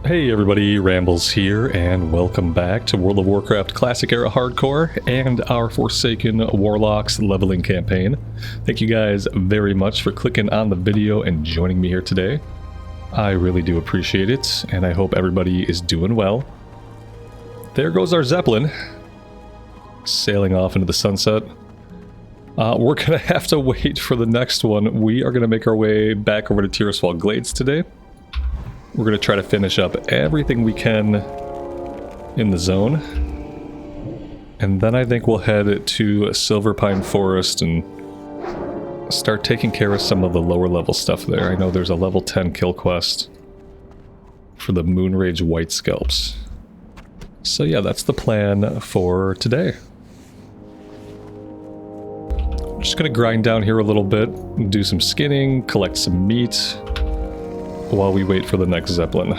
Hey everybody, Rambles here, and welcome back to World of Warcraft Classic Era Hardcore and our Forsaken Warlocks leveling campaign. Thank you guys very much for clicking on the video and joining me here today. I really do appreciate it, and I hope everybody is doing well. There goes our Zeppelin, sailing off into the sunset. We're gonna have to wait for the next one. We are gonna make our way back over to Tirisfal Glades today. We're going to try to finish up everything we can in the zone. And then I think we'll head to Silverpine Forest and start taking care of some of the lower level stuff there. I know there's a level 10 kill quest for the Moonrage White Scalps. So yeah, that's the plan for today. I'm just going to grind down here a little bit, do some skinning, collect some meat, while we wait for the next Zeppelin.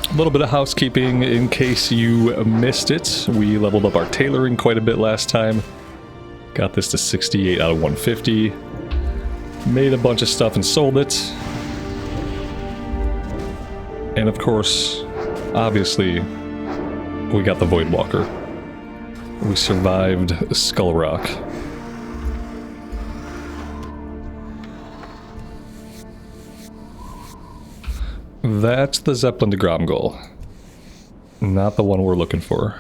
A little bit of housekeeping in case you missed it. We leveled up our tailoring quite a bit last time. Got this to 68 out of 150. Made a bunch of stuff and sold it. And of course, obviously, we got the Voidwalker. We survived Skull Rock. That's the Zeppelin to Gromgol. Not the one we're looking for.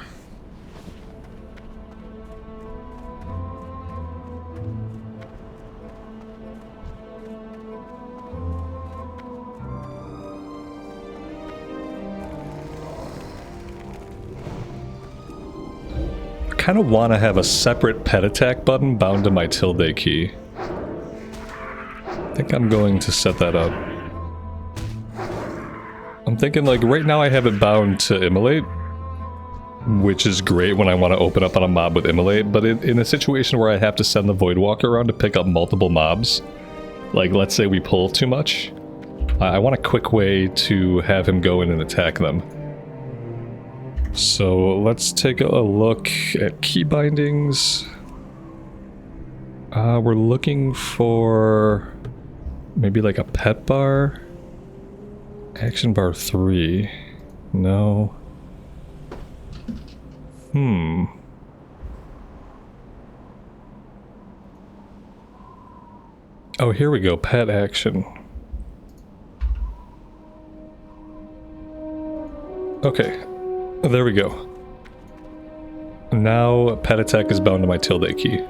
I kind of want to have a separate pet attack button bound to my tilde key. I think I'm going to set that up. I'm thinking, like, right now I have it bound to Immolate, which is great when I want to open up on a mob with Immolate, but in a situation where I have to send the Voidwalker around to pick up multiple mobs, like, let's say we pull too much, I want a quick way to have him go in and attack them. So let's take a look at key bindings. We're looking for maybe like a pet bar. Action bar 3. No. Oh, here we go. Pet action. Okay. There we go. Now pet attack is bound to my tilde key.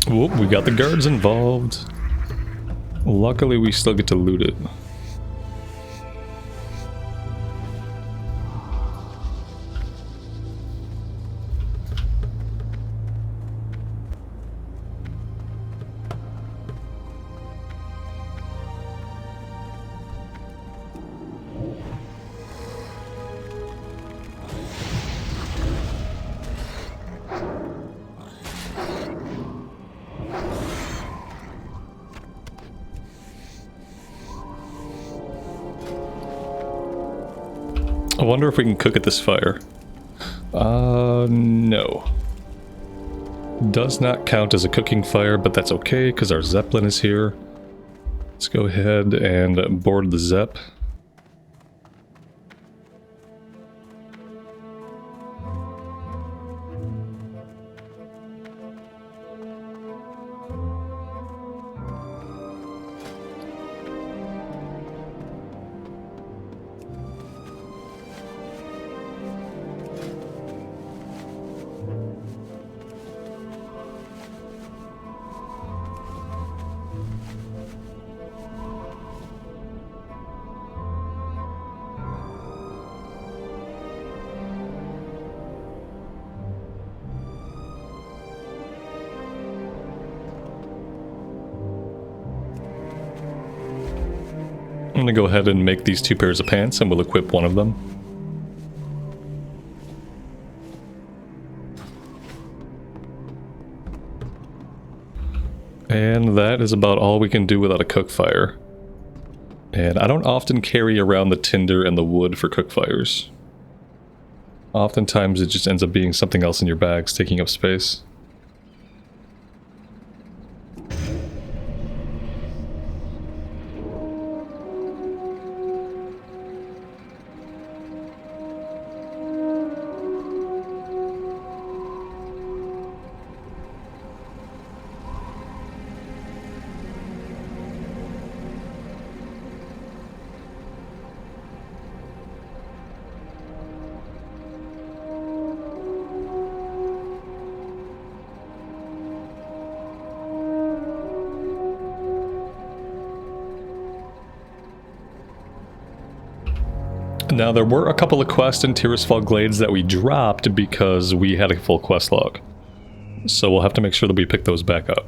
Whoop, we got the guards involved. Luckily, we still get to loot it. I wonder if we can cook at this fire. No. Does not count as a cooking fire, but that's okay because our Zeppelin is here. Let's go ahead and board the Zepp. I'm gonna go ahead and make these 2 pairs of pants and we'll equip one of them. And that is about all we can do without a cook fire. And I don't often carry around the tinder and the wood for cook fires. Oftentimes it just ends up being something else in your bags taking up space. Now, there were a couple of quests in Tirisfal Glades that we dropped because we had a full quest log. So we'll have to make sure that we pick those back up.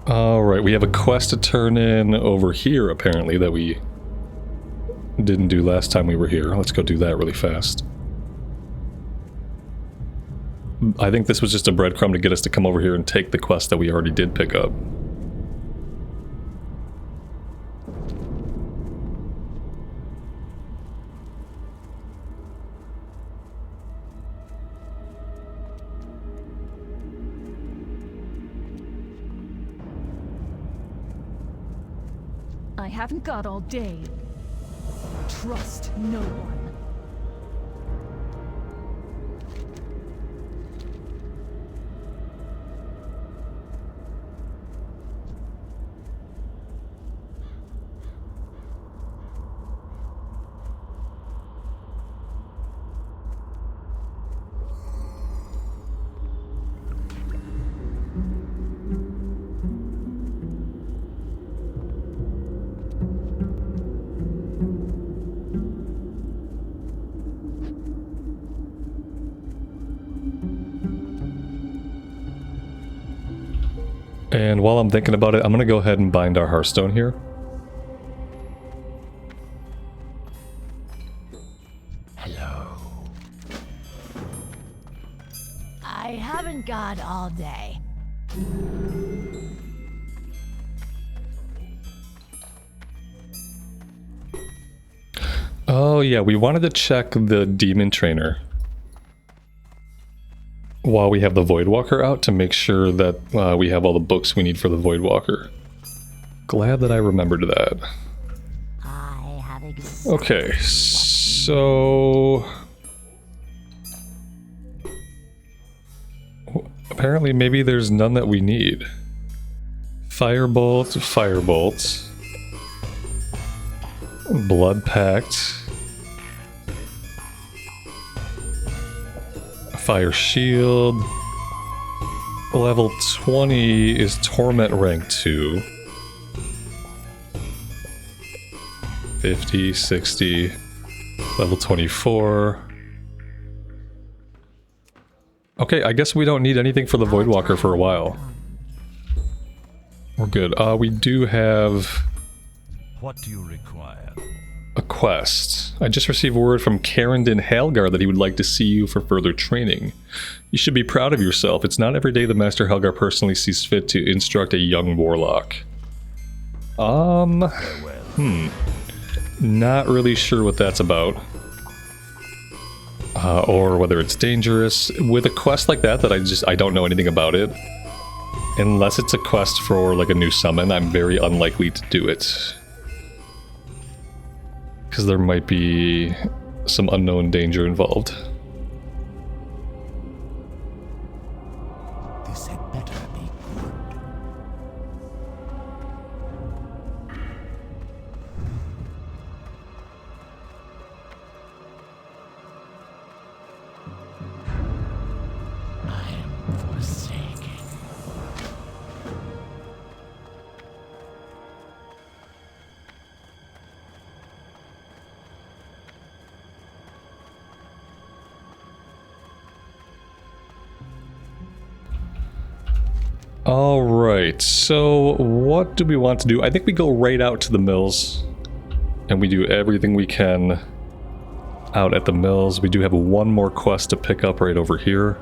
Alright, we have a quest to turn in over here, apparently, that we didn't do last time we were here. Let's go do that really fast. I think this was just a breadcrumb to get us to come over here and take the quest that we already did pick up. I haven't got all day. Trust no one. And while I'm thinking about it, I'm gonna go ahead and bind our Hearthstone here. Hello. I haven't got all day. Oh yeah, we wanted to check the demon trainer while we have the Voidwalker out to make sure that we have all the books we need for the Voidwalker. Glad that I remembered that. I have exactly Okay, so... apparently maybe there's none that we need. Firebolt, Firebolt. Blood Pact. Fire Shield. Level 20 is Torment rank 2. 50, 60. Level 24. Okay, I guess we don't need anything for the Voidwalker for a while. We're good. We do have What do you require? a quest. I just received word from Carendon Halgar that he would like to see you for further training. You should be proud of yourself. It's not every day the Master Halgar personally sees fit to instruct a young warlock. Not really sure what that's about. Or whether it's dangerous. With a quest like that I don't know anything about it. Unless it's a quest for like a new summon, I'm very unlikely to do it. Because there might be some unknown danger involved. This had better be good. I am forsaken. Alright, so what do we want to do? I think we go right out to the mills. And we do everything we can out at the mills. We do have one more quest to pick up right over here.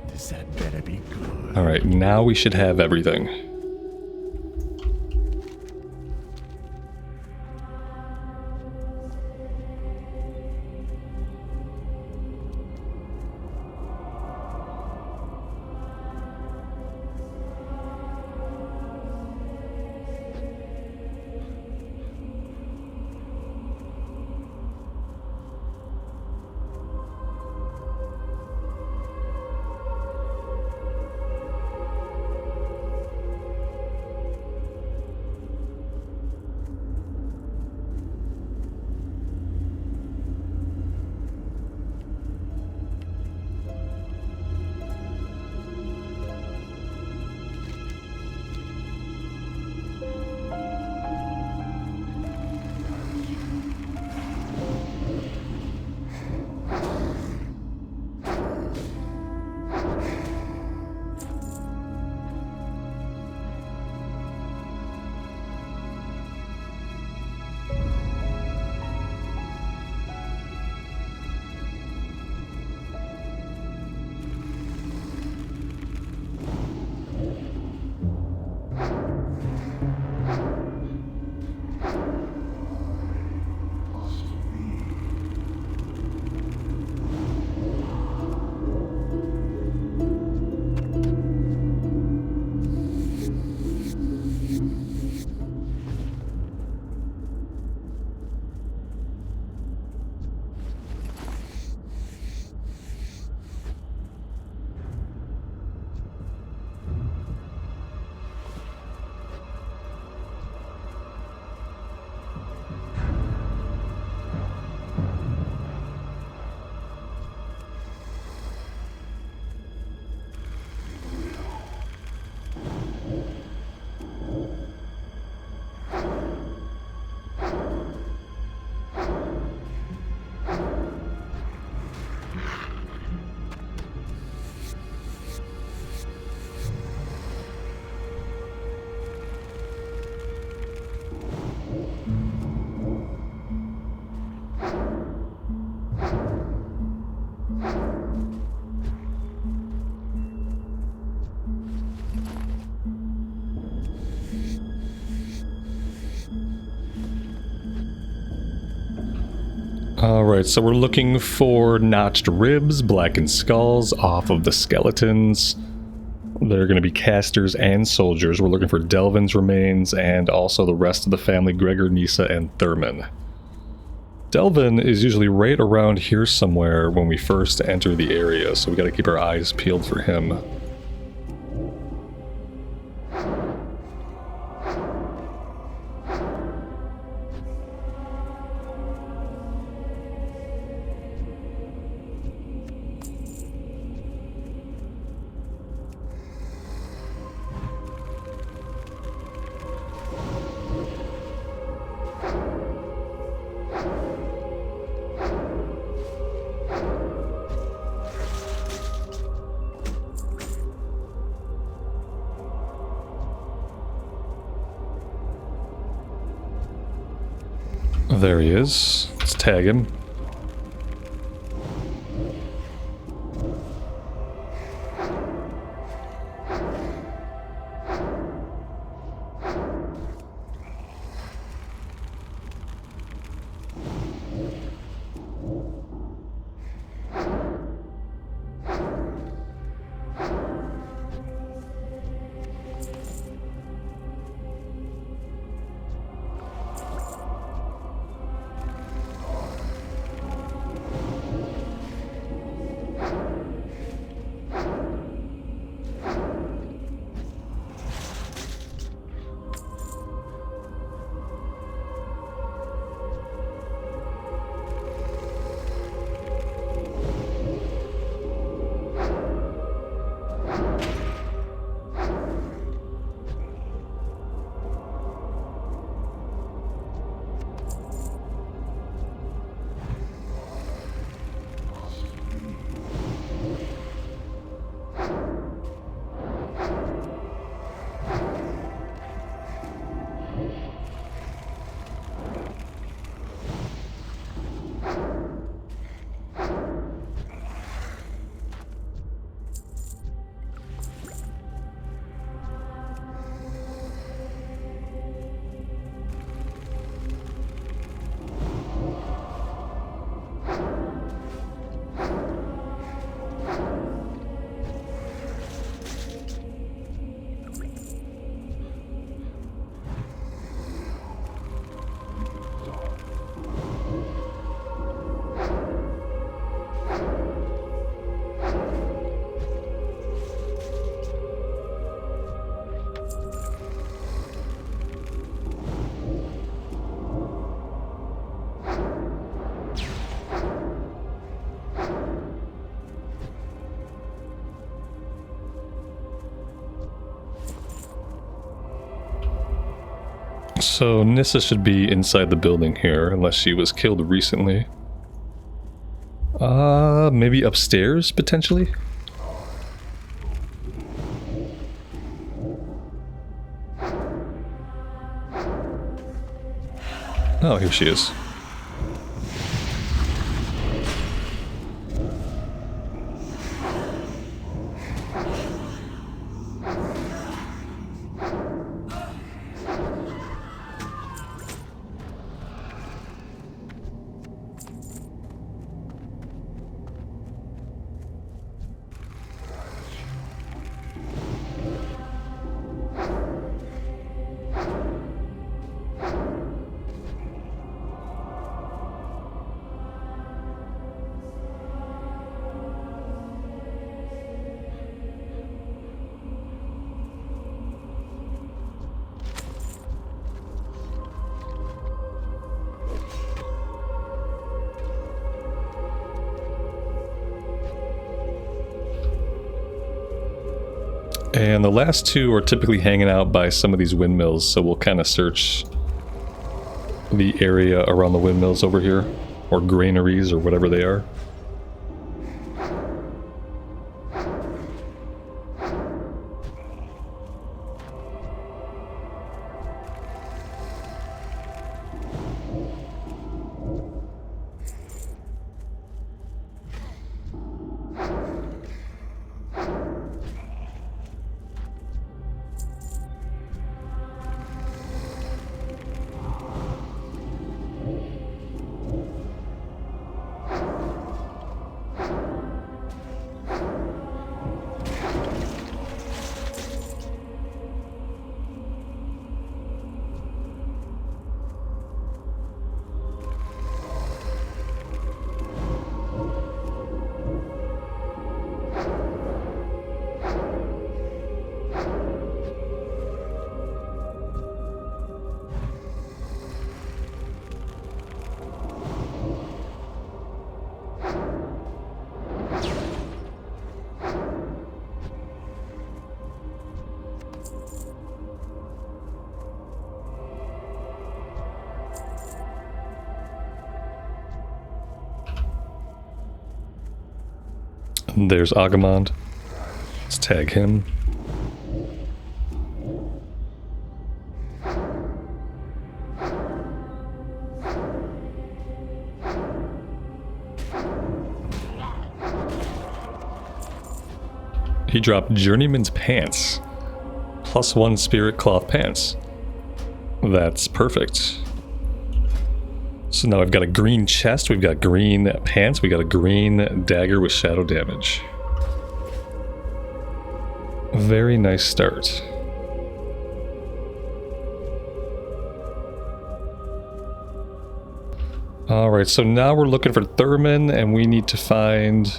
This had better be good. Alright, now we should have everything. Alright, so we're looking for notched ribs, blackened skulls off of the skeletons. They're going to be casters and soldiers. We're looking for Delvin's remains and also the rest of the family, Gregor, Nisa, and Thurman. Delvin is usually right around here somewhere when we first enter the area, so we got to keep our eyes peeled for him. There he is. Let's tag him. So Nissa should be inside the building here, unless she was killed recently. Maybe upstairs, potentially? Oh, here she is. And the last two are typically hanging out by some of these windmills, so we'll kind of search the area around the windmills over here, or granaries, or whatever they are. And there's Agamand. Let's tag him. He dropped Journeyman's Pants. +1 Spirit Cloth Pants. That's perfect. So now we've got a green chest, we've got green pants, we got a green dagger with shadow damage. Very nice start. Alright, so now we're looking for Thurman, and we need to find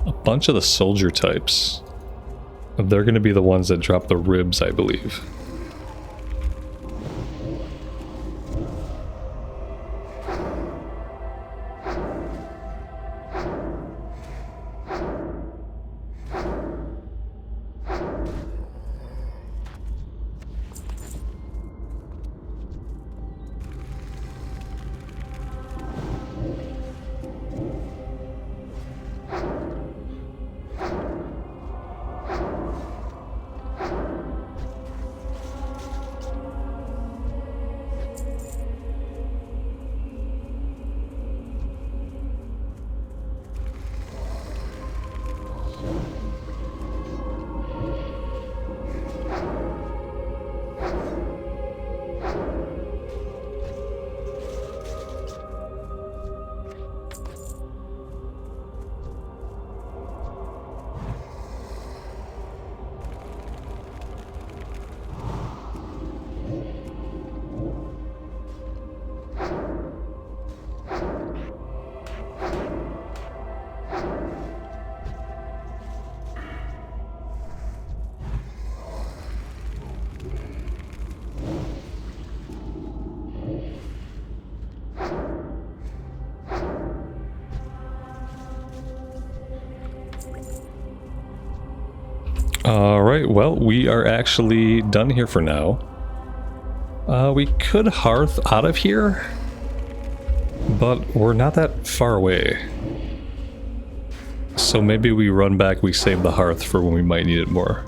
a bunch of the soldier types. They're going to be the ones that drop the ribs, I believe. Alright, well, we are actually done here for now. We could hearth out of here, but we're not that far away. So maybe we run back, we save the hearth for when we might need it more.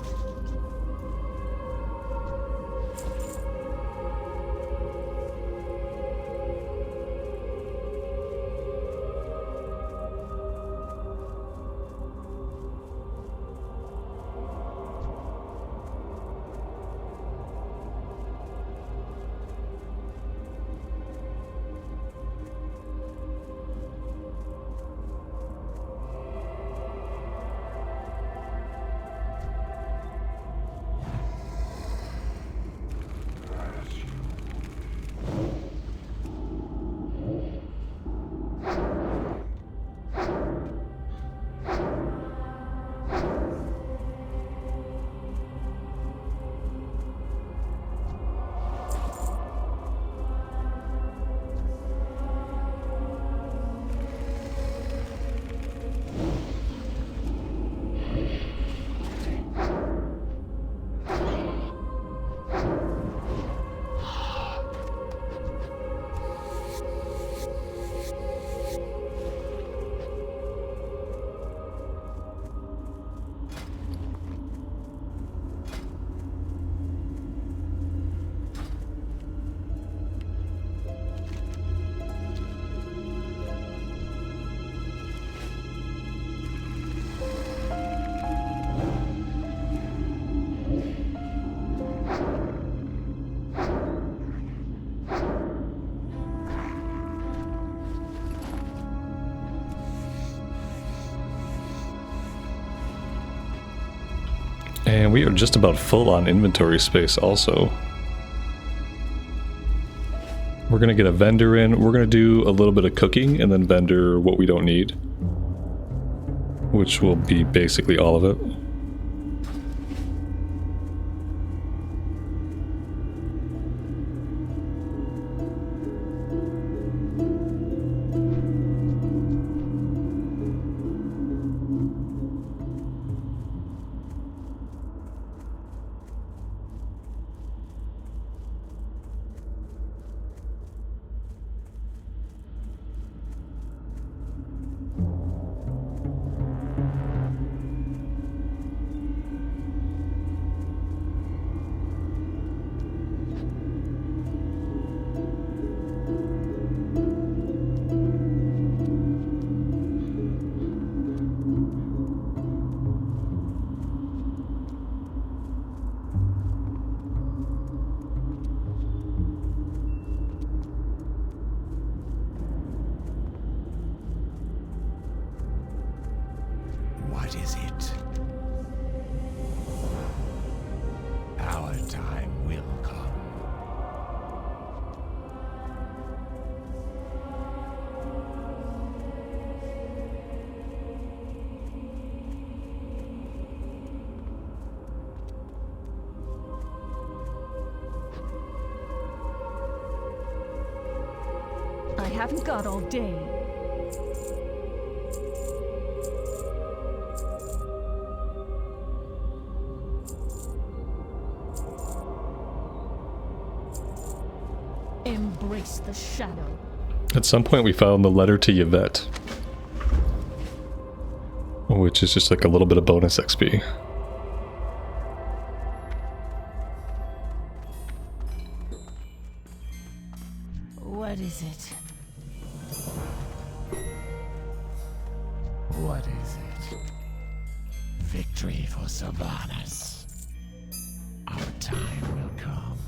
And we are just about full on inventory space also. We're going to get a vendor in. We're going to do a little bit of cooking and then vendor what we don't need, which will be basically all of it. I haven't got all day. Embrace the shadow. At some point we found the letter to Yvette, which is just like a little bit of bonus XP. What is it? What is it? Victory for Sylvanas. Our time will come.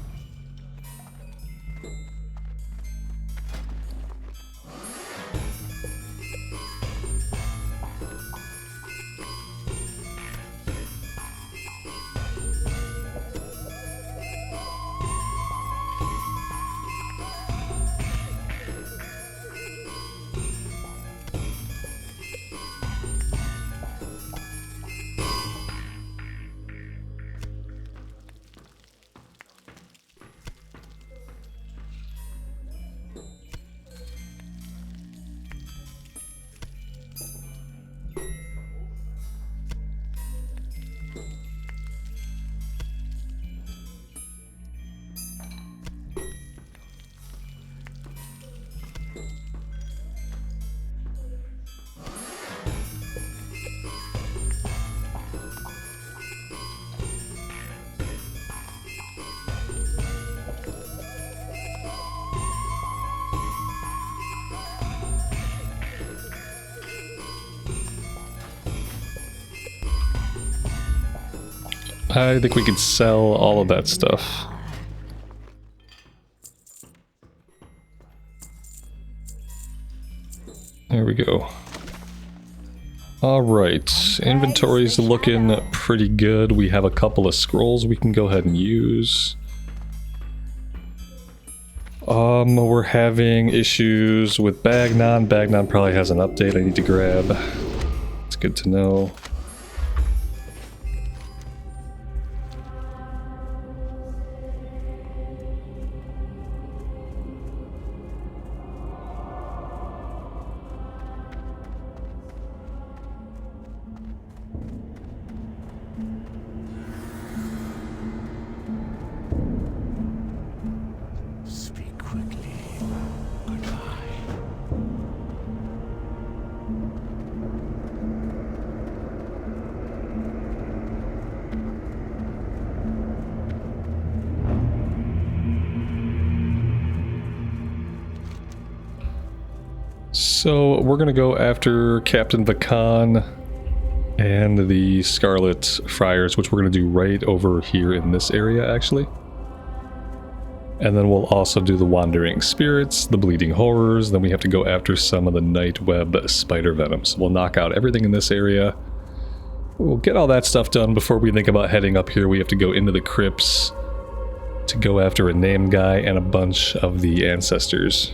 I think we could sell all of that stuff. There we go. Alright, inventory's looking pretty good. We have a couple of scrolls we can go ahead and use. We're having issues with Bagnon. Bagnon probably has an update I need to grab. It's good to know. So we're gonna go after Captain Vakon and the Scarlet Friars, which we're gonna do right over here in this area, actually. And then we'll also do the Wandering Spirits, the Bleeding Horrors, then we have to go after some of the Nightweb Spider Venoms. We'll knock out everything in this area. We'll get all that stuff done before we think about heading up here. We have to go into the crypts to go after a named guy and a bunch of the ancestors.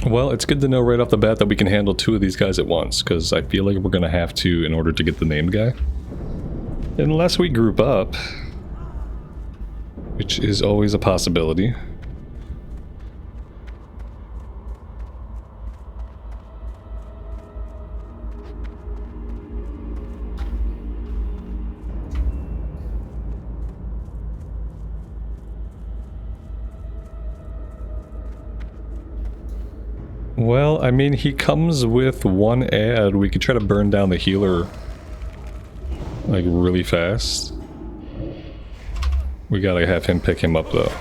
Well, it's good to know right off the bat that we can handle 2 of these guys at once, because I feel like we're going to have to in order to get the named guy. Unless we group up, which is always a possibility. Well, I mean, he comes with 1 ad. We could try to burn down the healer, like, really fast. We gotta have him pick him up, though.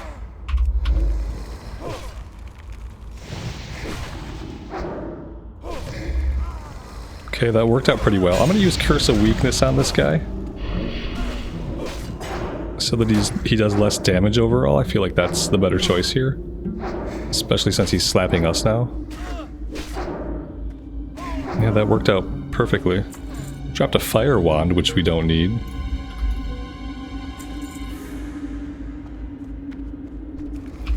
Okay, that worked out pretty well. I'm gonna use Curse of Weakness on this guy, so that he does less damage overall. I feel like that's the better choice here, especially since he's slapping us now. Yeah, that worked out perfectly. Dropped a Fire Wand, which we don't need.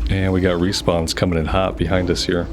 And we got respawns coming in hot behind us here.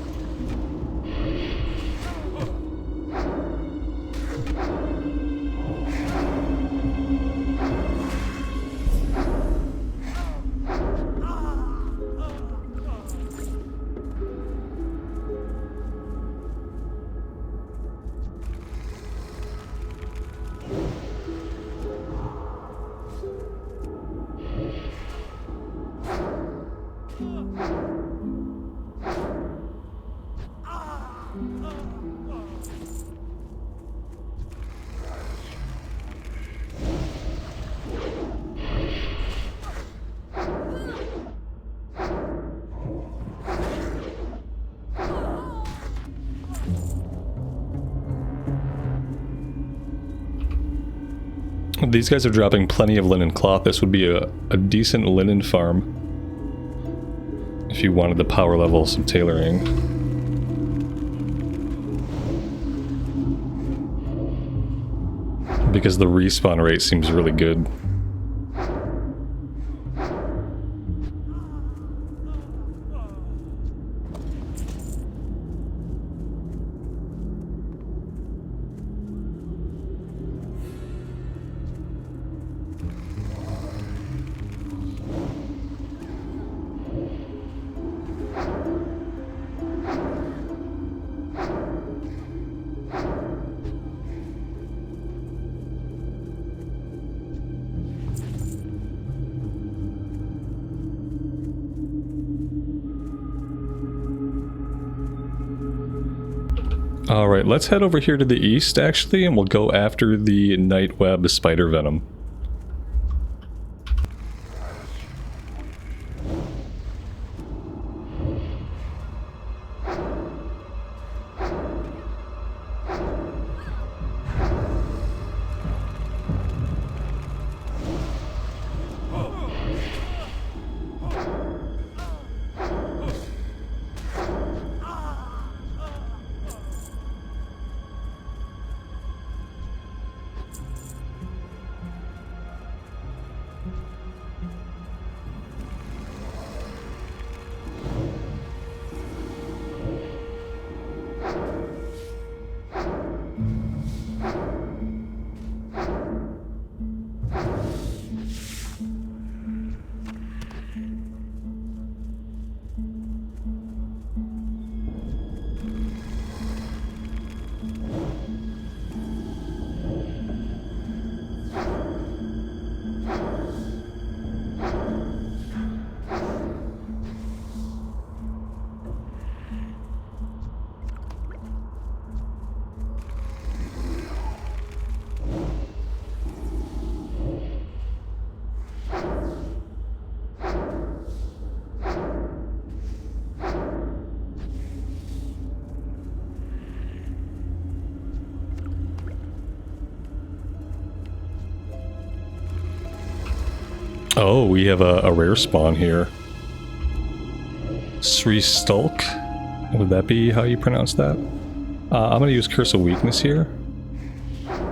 These guys are dropping plenty of linen cloth. This would be a decent linen farm if you wanted to power level some tailoring. Because the respawn rate seems really good. Alright, let's head over here to the east, actually, and we'll go after the Nightweb Spider Venom. Oh, we have a rare spawn here. Sri Stulk? Would that be how you pronounce that? I'm going to use Curse of Weakness here,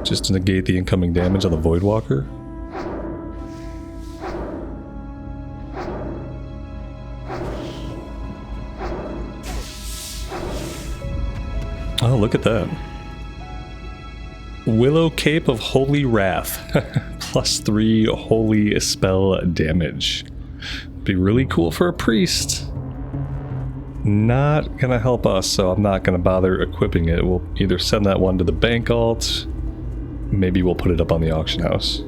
just to negate the incoming damage on the Voidwalker. Oh, look at that. Willow Cape of Holy Wrath. +3 holy spell damage. Be really cool for a priest. Not gonna help us, so I'm not gonna bother equipping it. We'll either send that one to the bank alt, maybe we'll put it up on the auction house.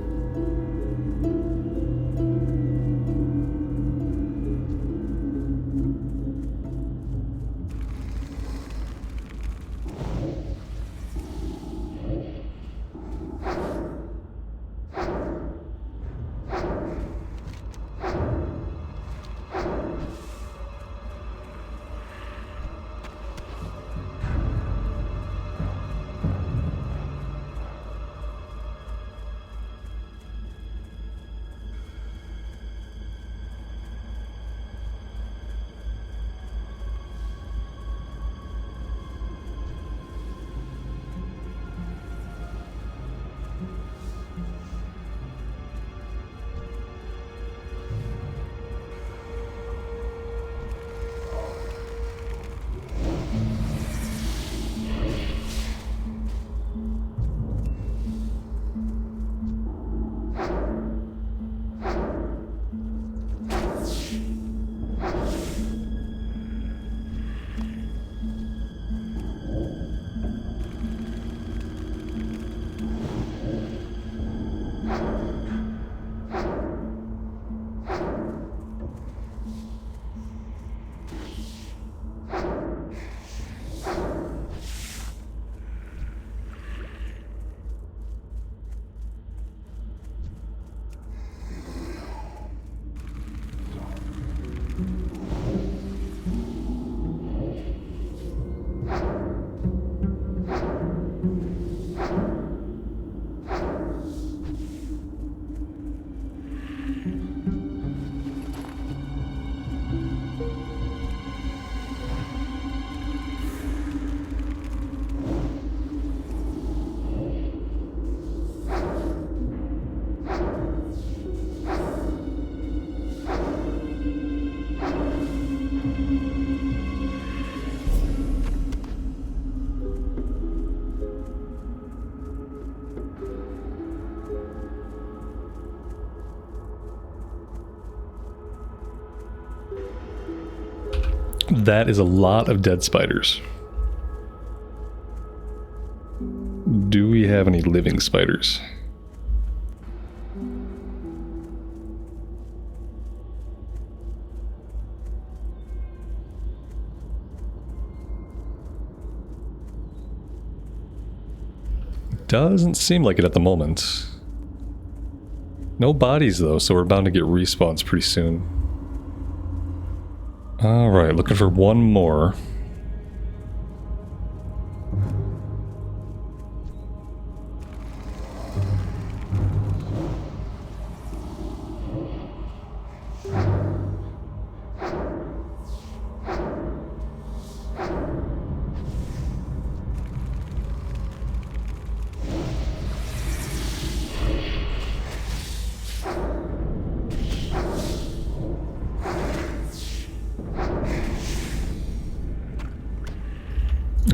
That is a lot of dead spiders. Do we have any living spiders? Doesn't seem like it at the moment. No bodies though, so we're bound to get respawns pretty soon. Alright, looking for one more.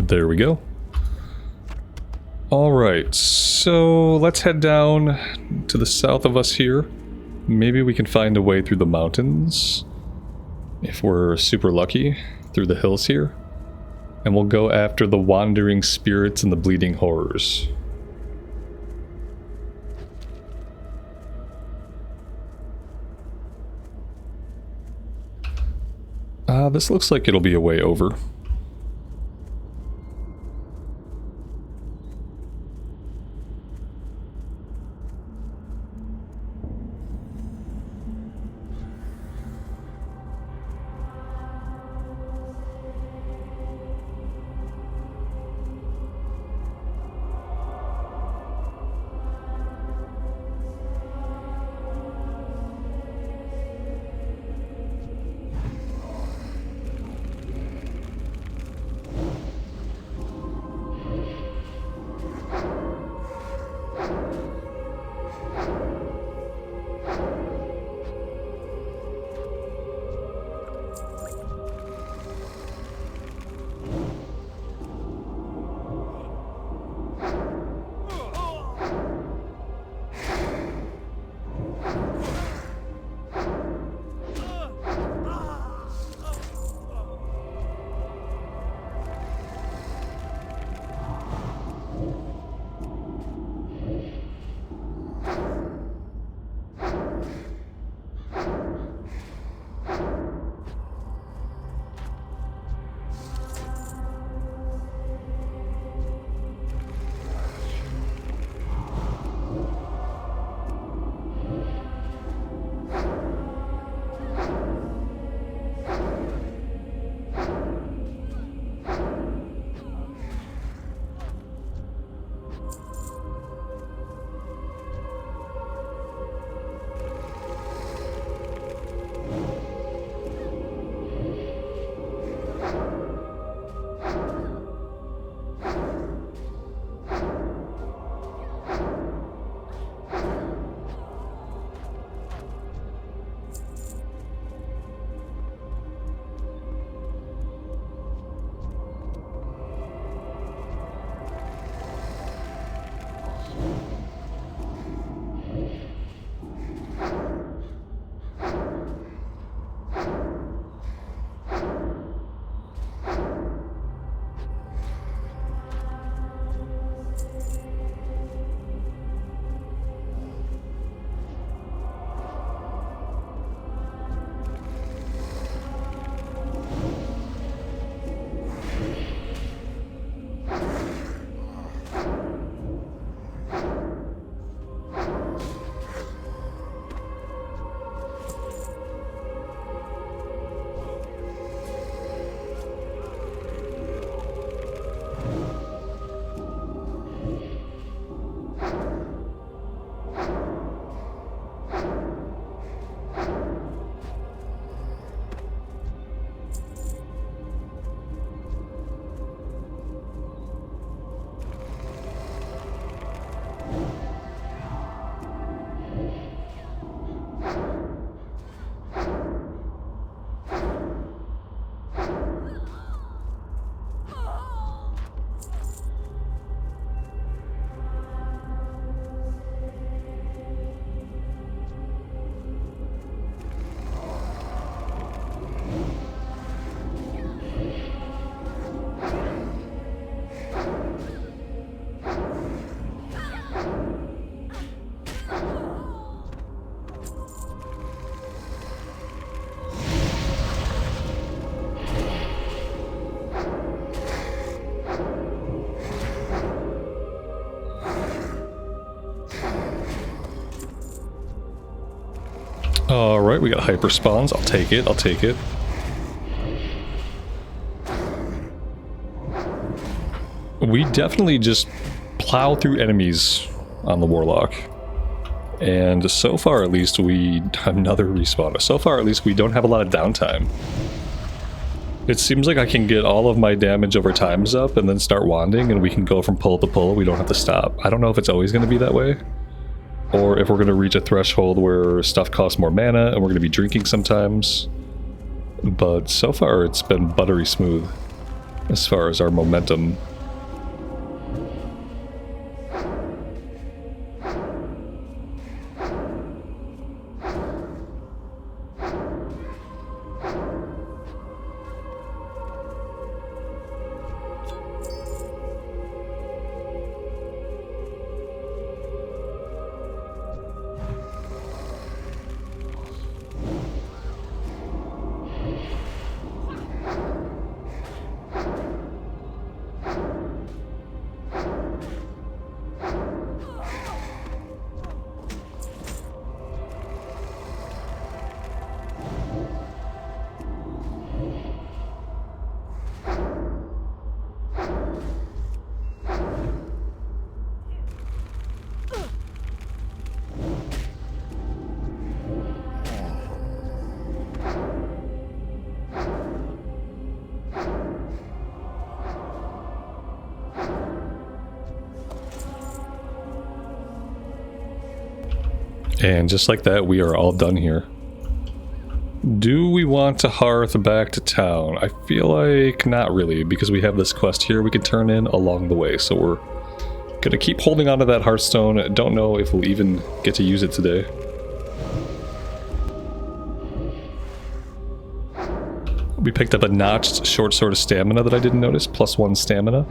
There we go. Alright, so let's head down to the south of us here. Maybe we can find a way through the mountains, if we're super lucky, through the hills here. And we'll go after the wandering spirits and the bleeding horrors. This looks like it'll be a way over. Alright, we got hyper spawns. I'll take it, I'll take it. We definitely just plow through enemies on the Warlock. And so far at least we... another respawn. So far at least we don't have a lot of downtime. It seems like I can get all of my damage over times up and then start wanding and we can go from pull to pull. We don't have to stop. I don't know if it's always going to be that way. Or if we're going to reach a threshold where stuff costs more mana and we're going to be drinking sometimes. But so far it's been buttery smooth as far as our momentum. And just like that, we are all done here. Do we want to hearth back to town? I feel like not really, because we have this quest here we can turn in along the way. So we're gonna keep holding on to that hearthstone. Don't know if we'll even get to use it today. We picked up a notched short sword of stamina that I didn't notice, +1 stamina.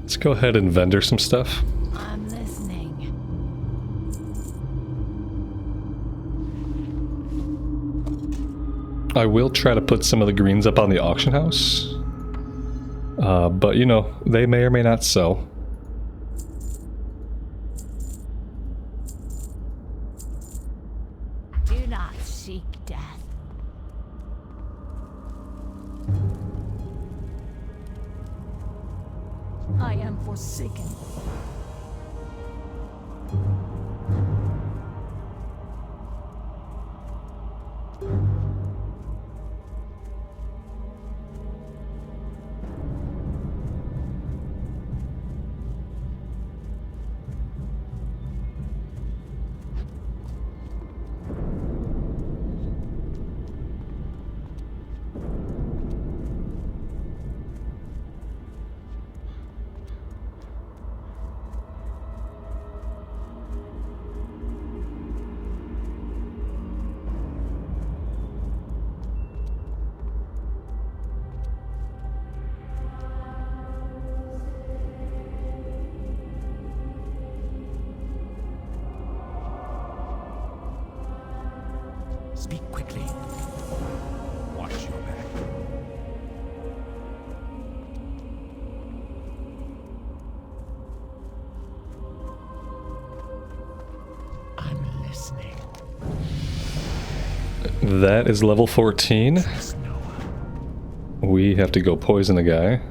Let's go ahead and vendor some stuff. I'm listening. I will try to put some of the greens up on the auction house. But you know, they may or may not sell. Do not seek death. I am forsaken. Speak quickly. Watch your back. I'm listening. That is level 14. We have to go poison a guy.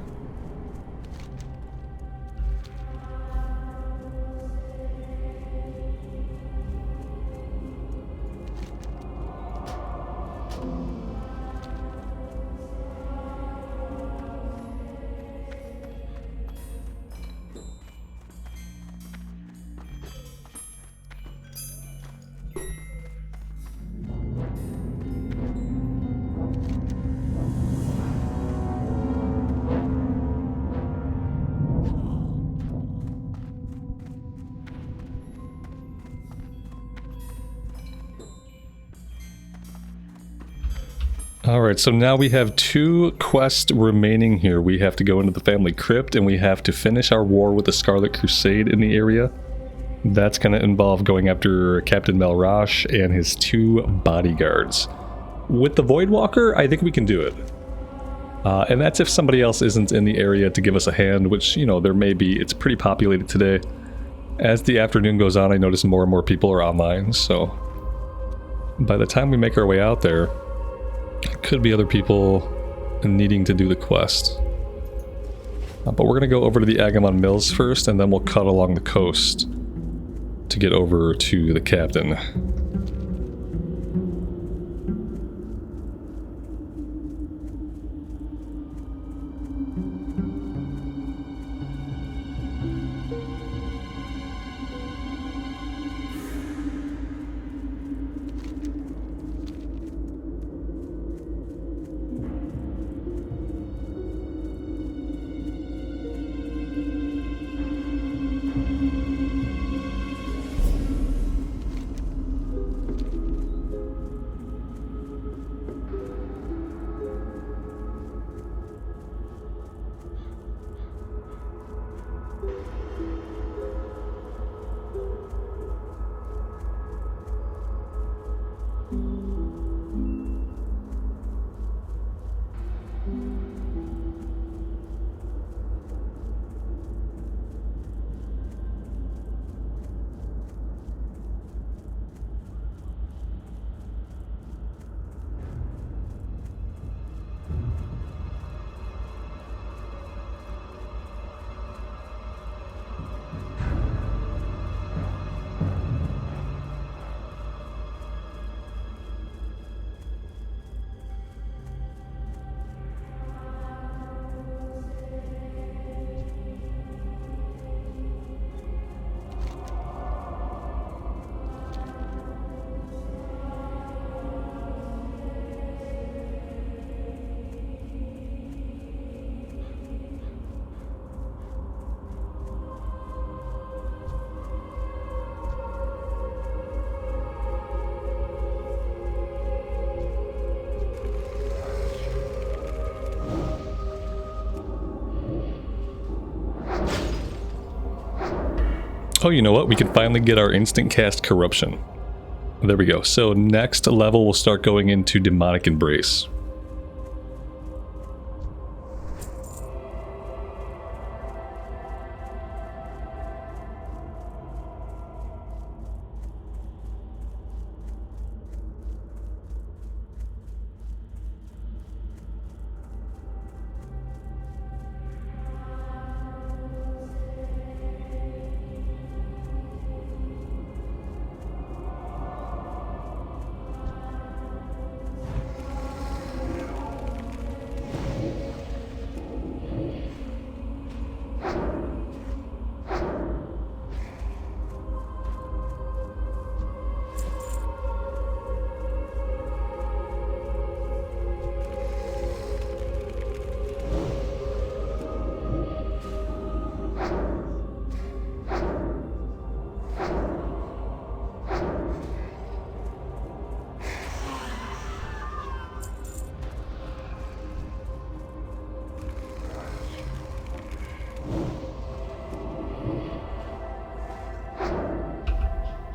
Alright, so now we have 2 quests remaining here. We have to go into the family crypt and we have to finish our war with the Scarlet Crusade in the area. That's going to involve going after Captain Malrash and his 2 bodyguards. With the Voidwalker, I think we can do it. And that's if somebody else isn't in the area to give us a hand, which, you know, there may be. It's pretty populated today. As the afternoon goes on, I notice more and more people are online, so by the time we make our way out there, could be other people needing to do the quest. But we're going to go over to the Agamand Mills first, and then we'll cut along the coast to get over to the captain. Oh, you know what? We can finally get our instant cast corruption. There we go. So next level, we'll start going into demonic embrace.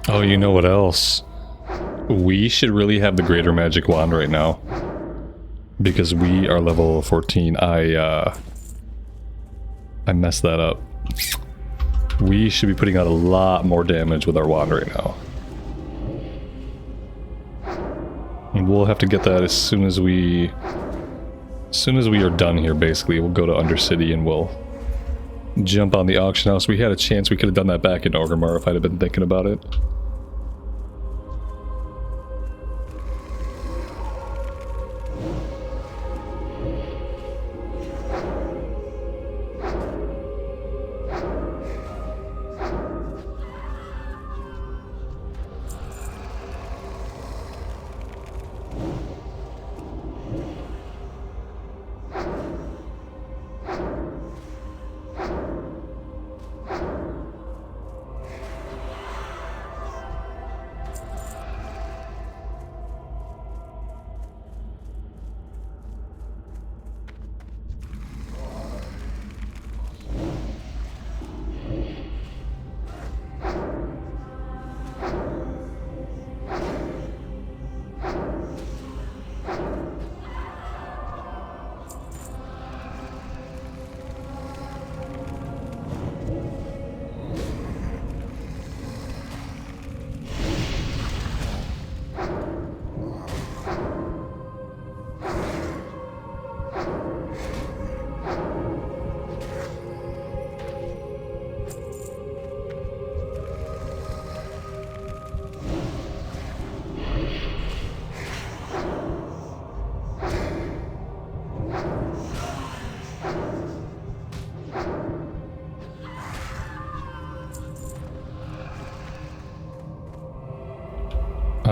Oh, you know what else? We should really have the Greater Magic Wand right now. Because we are level 14. I messed that up. We should be putting out a lot more damage with our wand right now. And we'll have to get that as soon as we are done here, basically. We'll go to Undercity and we'll jump on the auction house. We had a chance we could have done that back in Orgrimmar if I'd have been thinking about it.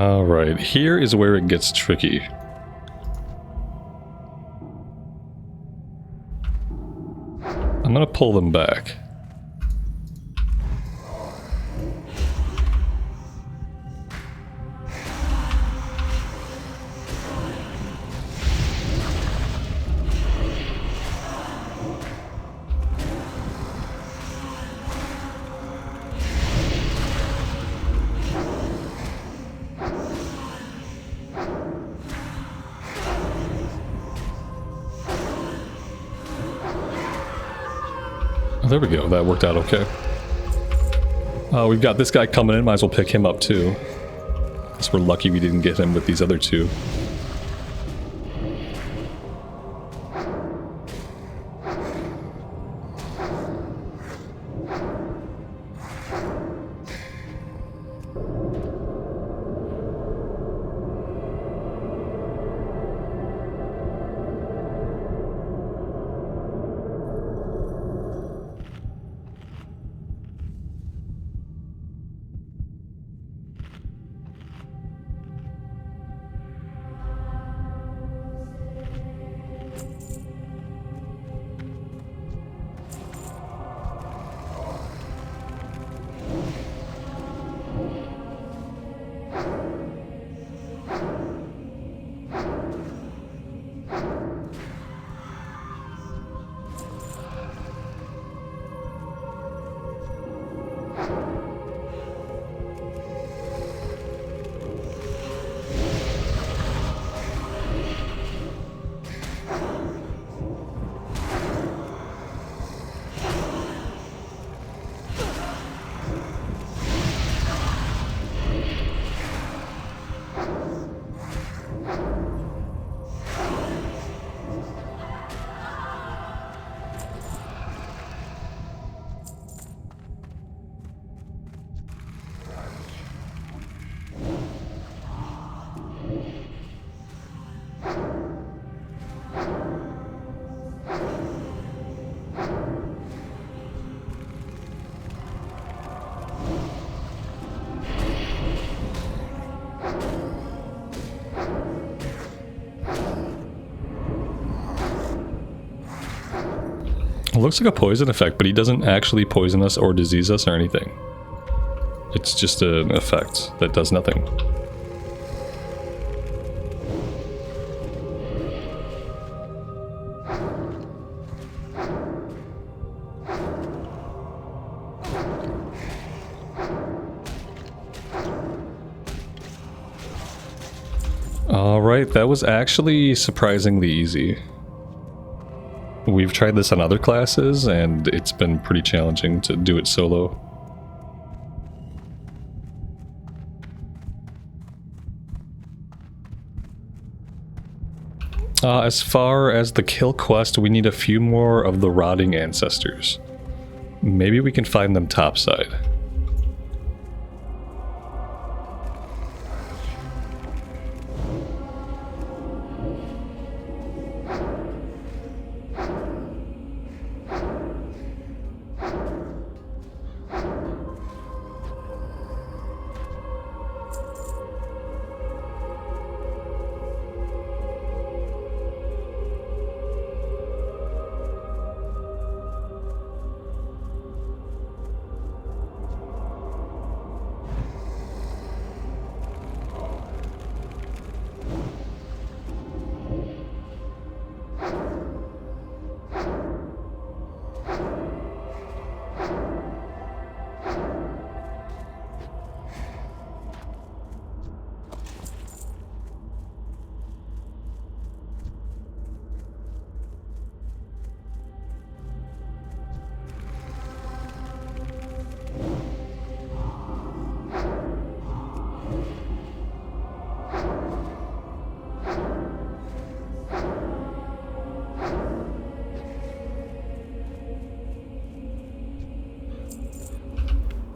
Alright, here is where it gets tricky. I'm gonna pull them back. There we go, that worked out okay. We've got this guy coming in, might as well pick him up too. Guess we're lucky we didn't get him with these other two. It looks like a poison effect, but he doesn't actually poison us or disease us or anything. It's just an effect that does nothing. Alright, that was actually surprisingly easy. We've tried this on other classes, and it's been pretty challenging to do it solo. As far as the kill quest, we need a few more of the rotting ancestors. Maybe we can find them topside.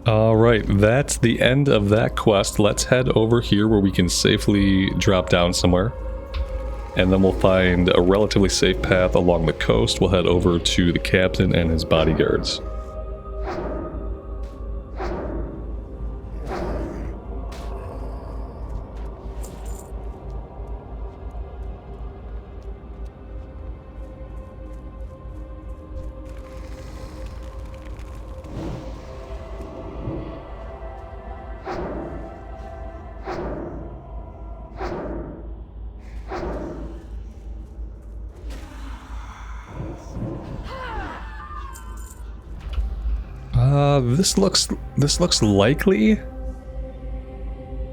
Alright, that's the end of that quest. Let's head over here where we can safely drop down somewhere. And then we'll find a relatively safe path along the coast. We'll head over to the captain and his bodyguards. This looks likely.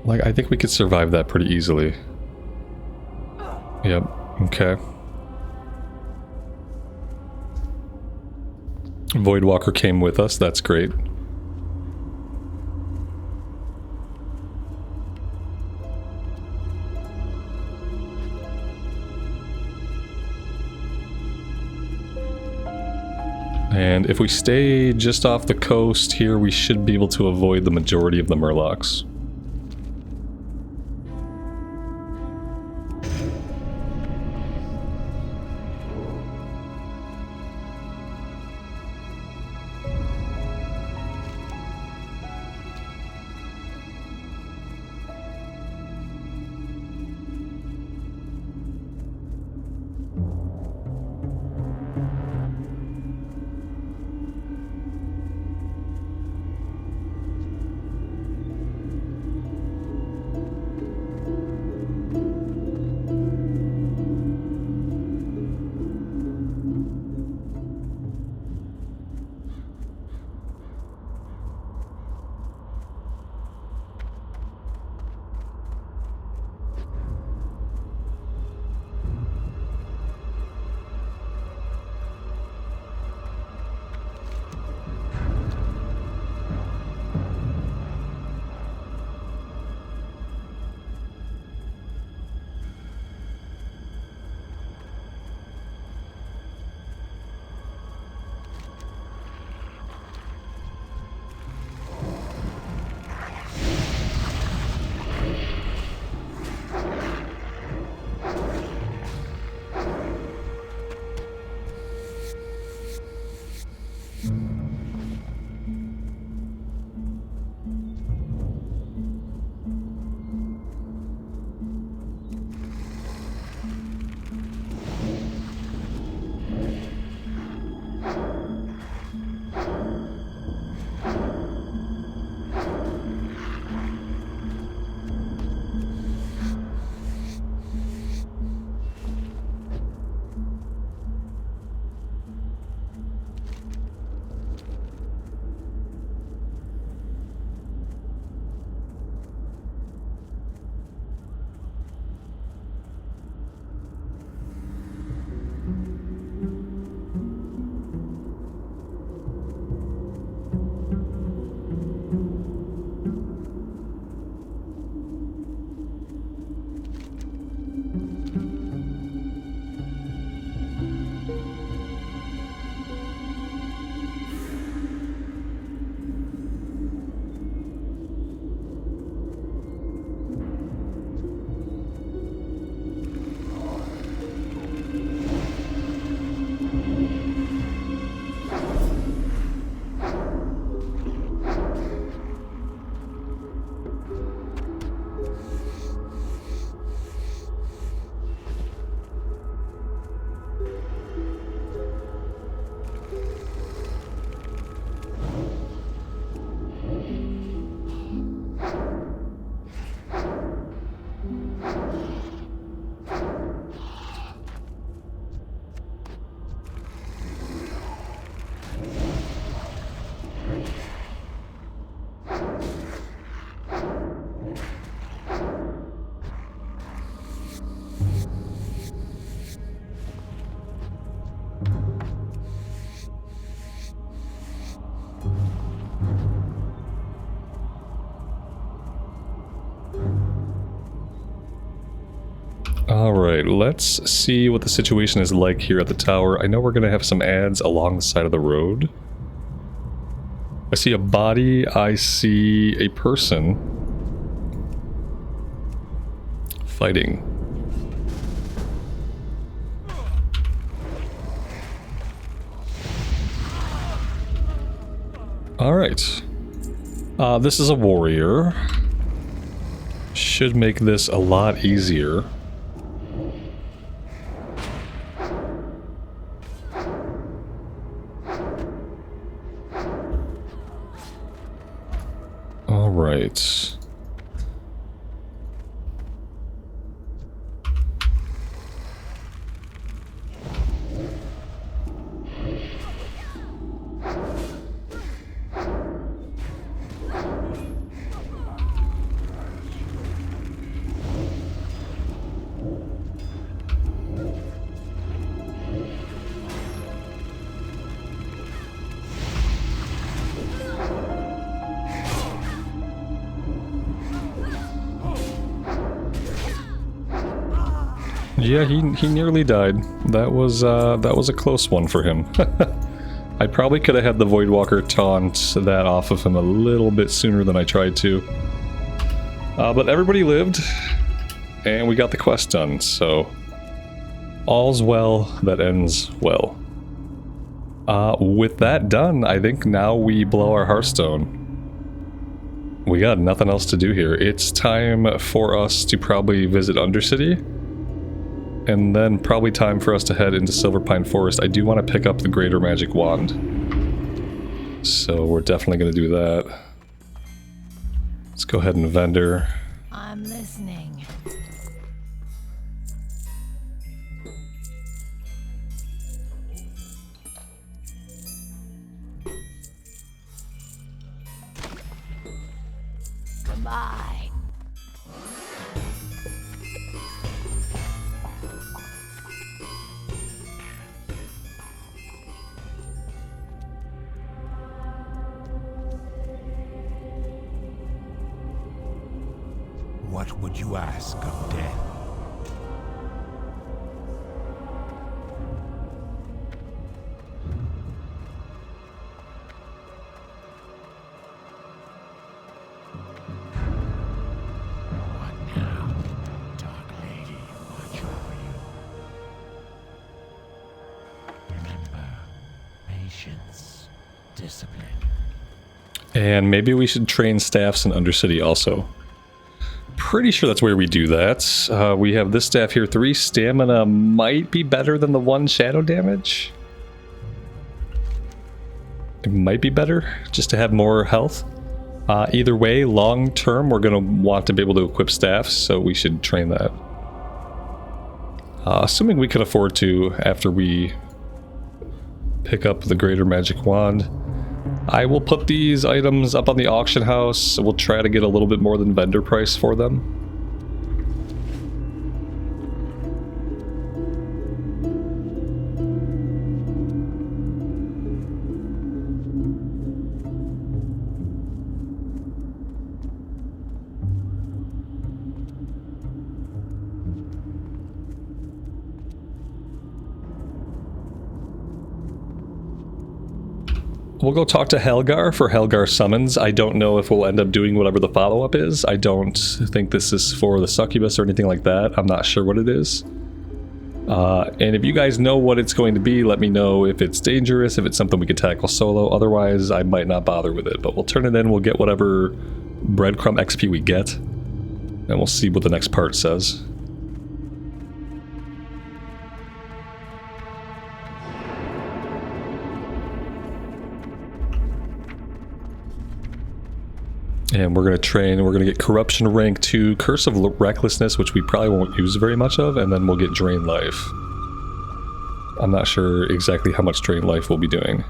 Like, I think we could survive that pretty easily. Yep, okay. Voidwalker came with us, that's great. And if we stay just off the coast here, we should be able to avoid the majority of the Murlocs. Alright, let's see what the situation is like here at the tower. I know we're going to have some adds along the side of the road. I see a body, I see a person fighting. Alright. This is a warrior. Should make this a lot easier. Alright. Yeah, he nearly died. That was a close one for him. I probably could have had the Voidwalker taunt that off of him a little bit sooner than I tried to. But everybody lived, and we got the quest done, so all's well that ends well. With that done, I think now we blow our Hearthstone. We got nothing else to do here. It's time for us to probably visit Undercity, and then probably time for us to head into Silverpine Forest. I do want to pick up the Greater Magic Wand, so we're definitely going to do that. Let's go ahead and vendor. I'm listening. Goodbye. What would you ask of death? What now, Dark Lady? Watch over you. Remember, patience, discipline. And maybe we should train staffs in Undercity also. Pretty sure that's where we do that. We have this staff here. 3 stamina might be better than the 1 shadow damage. It might be better just to have more health. Either way, long term, we're going to want to be able to equip staffs, so we should train that. Assuming we can afford to after we pick up the Greater Magic Wand. I will put these items up on the auction house. We'll try to get a little bit more than vendor price for them. We'll go talk to Helgar for Helgar summons. I don't know if we'll end up doing whatever the follow-up is. I don't think this is for the succubus or anything like that. I'm not sure what it is. And if you guys know what it's going to be, let me know if it's dangerous, if it's something we could tackle solo. Otherwise, I might not bother with it. But we'll turn it in, we'll get whatever breadcrumb XP we get, and we'll see what the next part says. And we're going to train, we're going to get Corruption rank 2, Curse of Recklessness, which we probably won't use very much of, and then we'll get Drain Life. I'm not sure exactly how much Drain Life we'll be doing.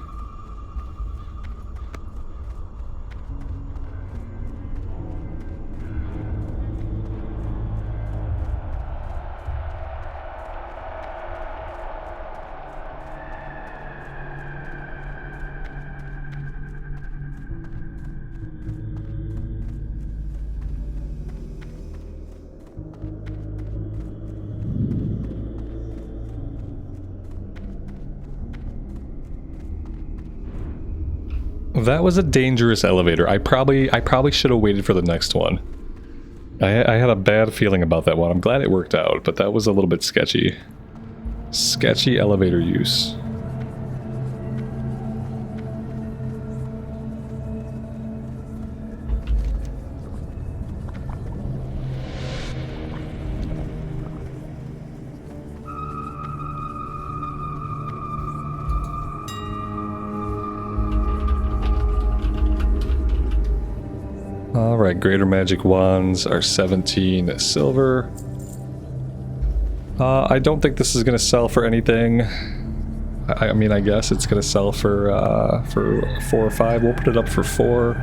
That was a dangerous elevator. I probably should have waited for the next one. I had a bad feeling about that one. I'm glad it worked out, but that was a little bit sketchy. Sketchy elevator use. Alright, Greater Magic Wands are 17 silver. I don't think this is going to sell for anything. I mean, I guess it's going to sell for 4 or 5. We'll put it up for 4.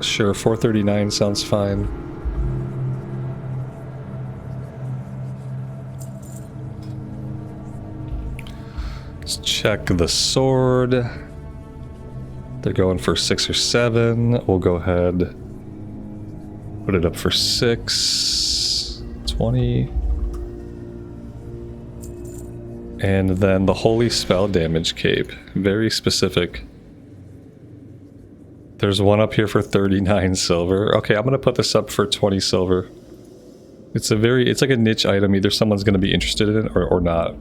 Sure, 439 sounds fine. Let's check the sword. They're going for 6 or 7. We'll go ahead, put it up for 6. 20. And then the Holy Spell Damage Cape. Very specific. There's one up here for 39 silver. Okay, I'm gonna put this up for 20 silver. It's like a niche item. Either someone's gonna be interested in it or not.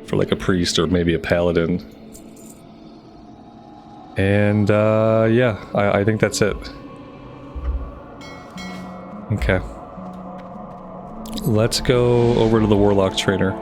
For like a priest or maybe a paladin. And yeah, I think that's it. Okay. Let's go over to the Warlock Trainer.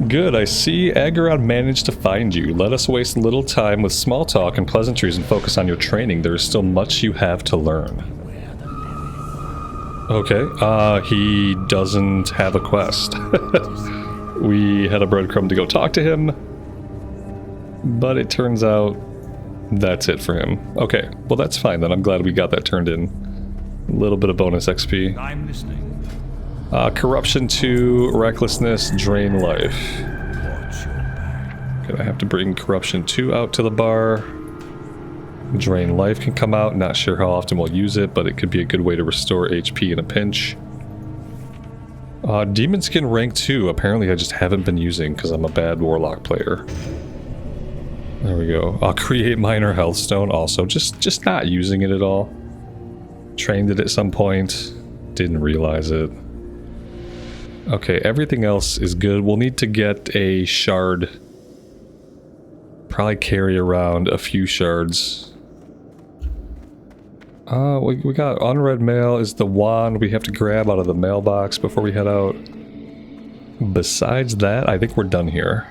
Good, I see Agamand managed to find you. Let us waste little time with small talk and pleasantries and focus on your training. There is still much you have to learn. Okay, he doesn't have a quest. We had a breadcrumb to go talk to him, but it turns out that's it for him. Okay, well that's fine then. I'm glad we got that turned in. A little bit of bonus XP. I'm listening. Corruption 2, Recklessness, Drain Life. Watch your back. Gonna have to bring Corruption 2 out to the bar. Drain Life can come out. Not sure how often we'll use it, but it could be a good way to restore HP in a pinch. Demon Skin rank 2. Apparently I just haven't been using because I'm a bad Warlock player. There we go. Create Minor Health Stone also. Just not using it at all. Trained it at some point. Didn't realize it. Okay, everything else is good. We'll need to get a shard. Probably carry around a few shards. We got unread mail is the wand we have to grab out of the mailbox before we head out. Besides that, I think we're done here.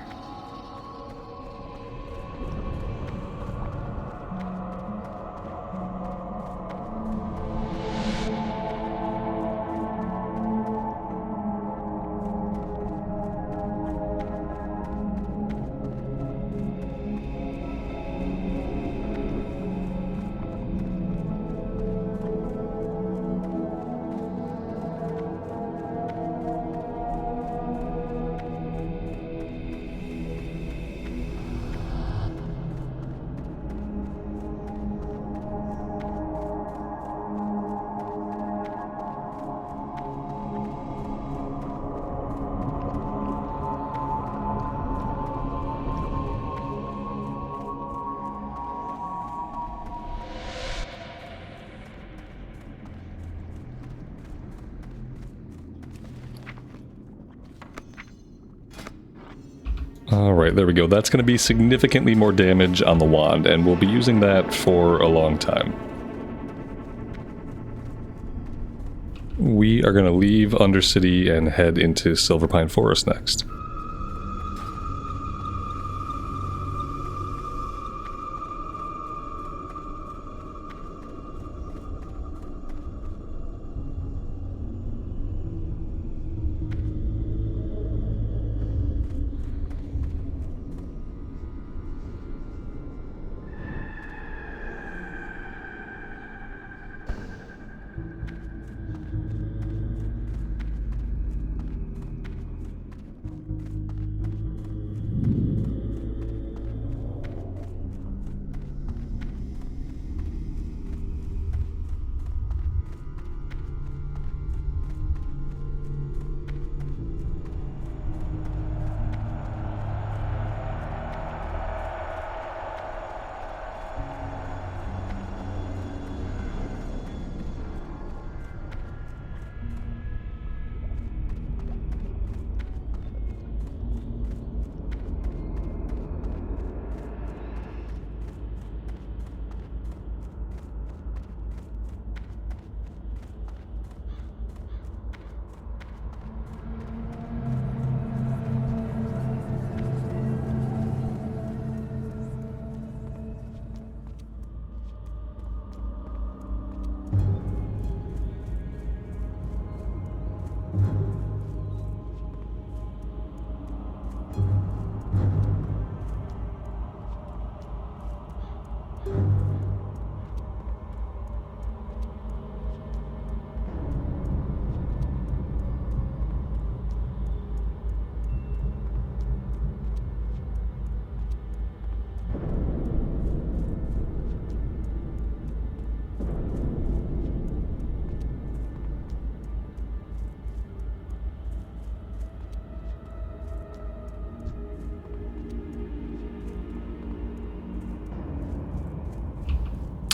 Alright, there we go. That's going to be significantly more damage on the wand, and we'll be using that for a long time. We are going to leave Undercity and head into Silverpine Forest next.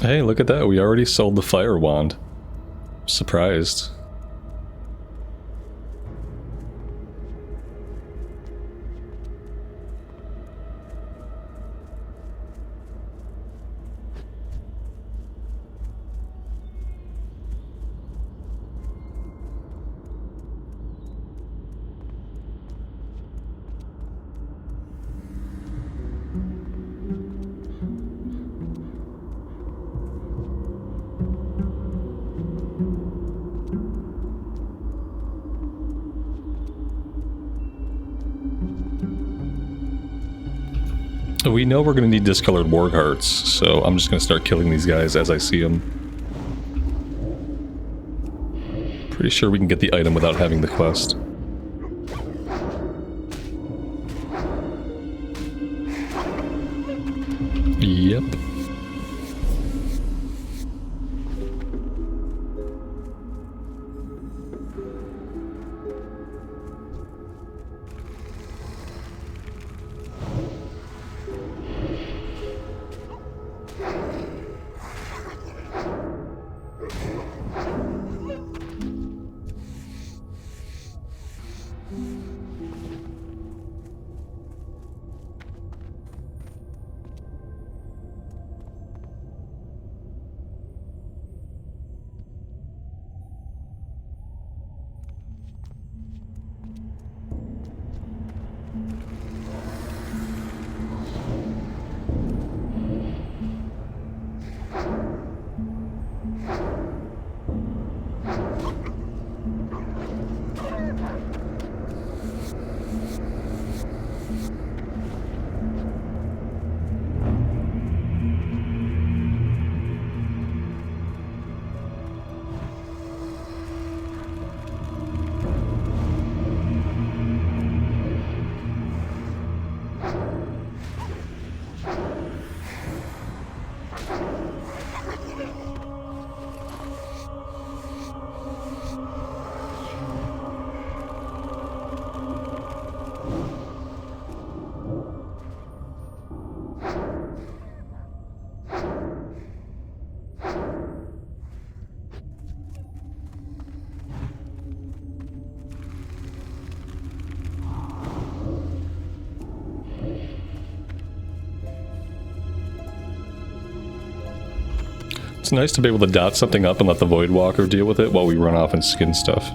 Hey, look at that. We already sold the fire wand. Surprised. We know we're going to need discolored warg hearts, so I'm just going to start killing these guys as I see them. Pretty sure we can get the item without having the quest. Yep. It's nice to be able to dot something up and let the Void Walker deal with it while we run off and skin stuff.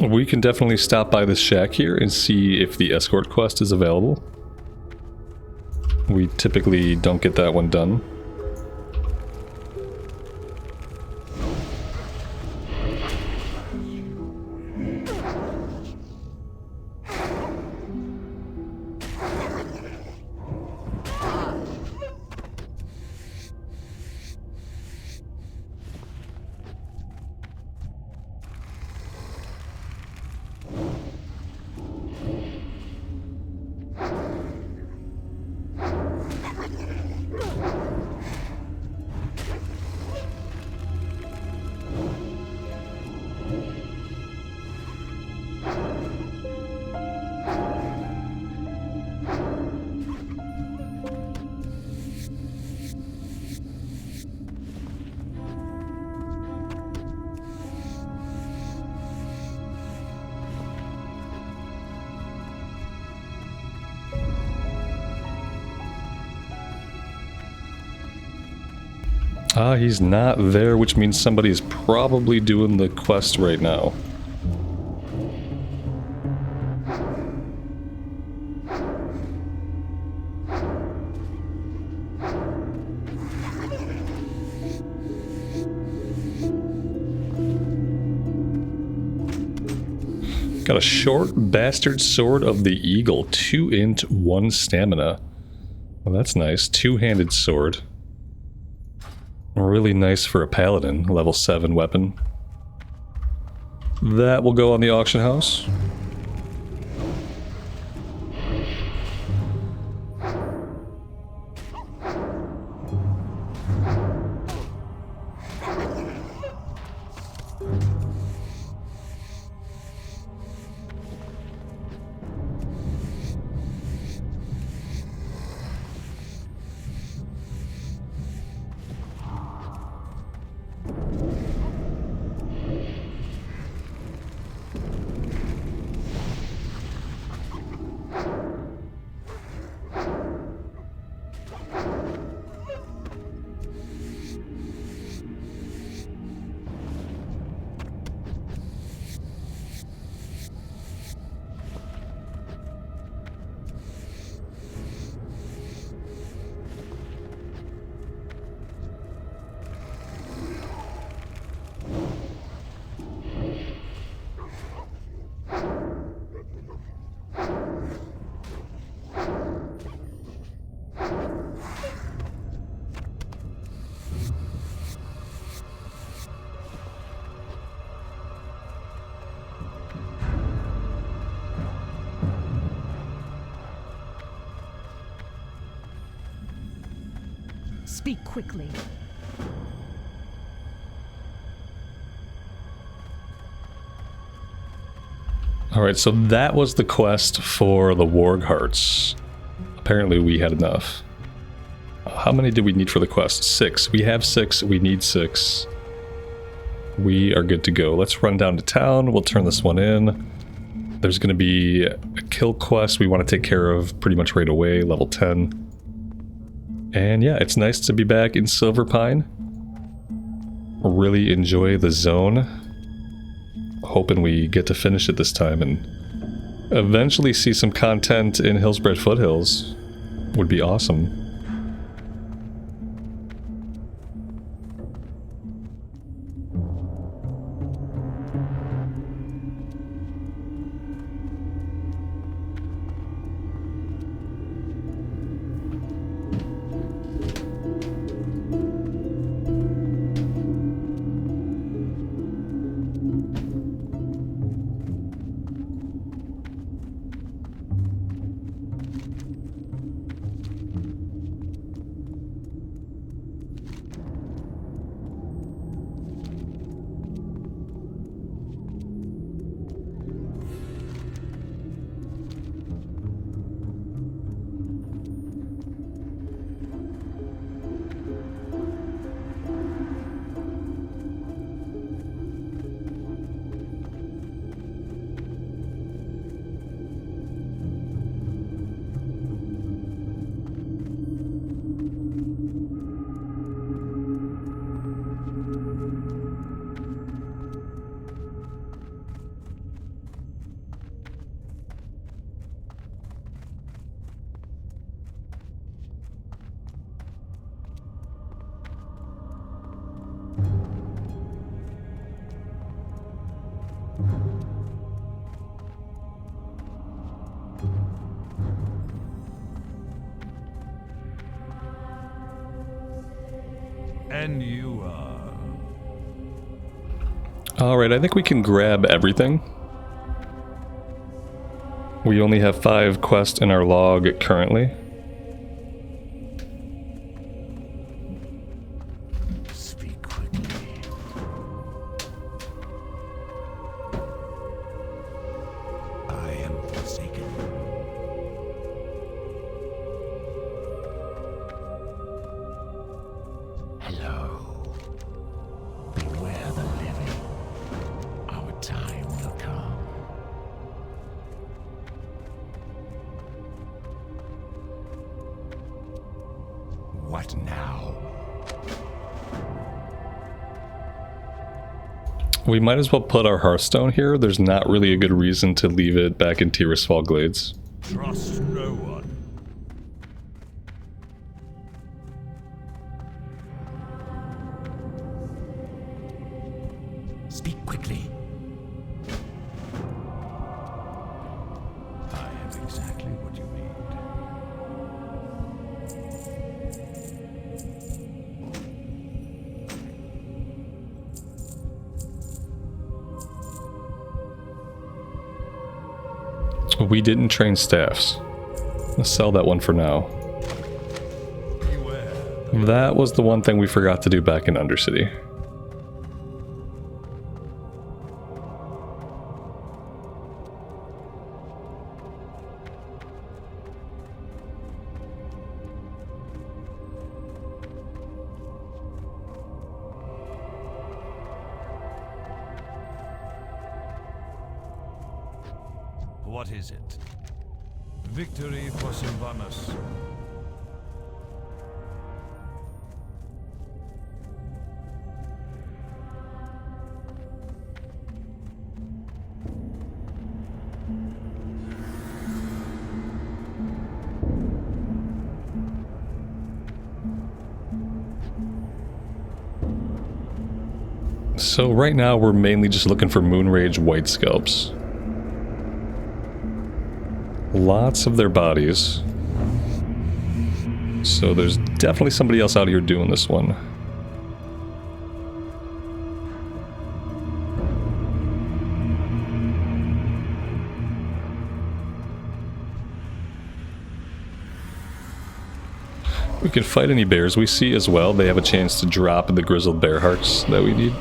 We can definitely stop by this shack here and see if the escort quest is available. We typically don't get that one done. Ah, he's not there, which means somebody is probably doing the quest right now. Got a short bastard sword of the eagle, 2 int, 1 stamina. Well, that's nice. 2-handed sword. Really nice for a paladin, level 7 weapon. That will go on the auction house. Speak quickly. Alright, so that was the quest for the Warg Hearts. Apparently we had enough. How many did we need for the quest? 6. We have 6, we need 6. We are good to go. Let's run down to town, we'll turn this one in. There's going to be a kill quest we want to take care of pretty much right away, level 10. And yeah, it's nice to be back in Silverpine. Really enjoy the zone. Hoping we get to finish it this time and eventually see some content in Hillsbred Foothills. Would be awesome. When you are. Alright, I think we can grab everything. We only have 5 quests in our log currently. Speak quickly. I am forsaken. Hello. Beware the living. Our time will come. What now? We might as well put our Hearthstone here. There's not really a good reason to leave it back in Tirisfal Glades. Trust no one. Speak quickly. I have exactly what you need. We didn't train staffs. Let's sell that one for now. Beware. That was the one thing we forgot to do back in Undercity. What is it? Victory for Sylvanas. So right now we're mainly just looking for Moonrage white scalps. Lots of their bodies. So there's definitely somebody else out here doing this one. We can fight any bears we see as well. They have a chance to drop the grizzled bear hearts that we need.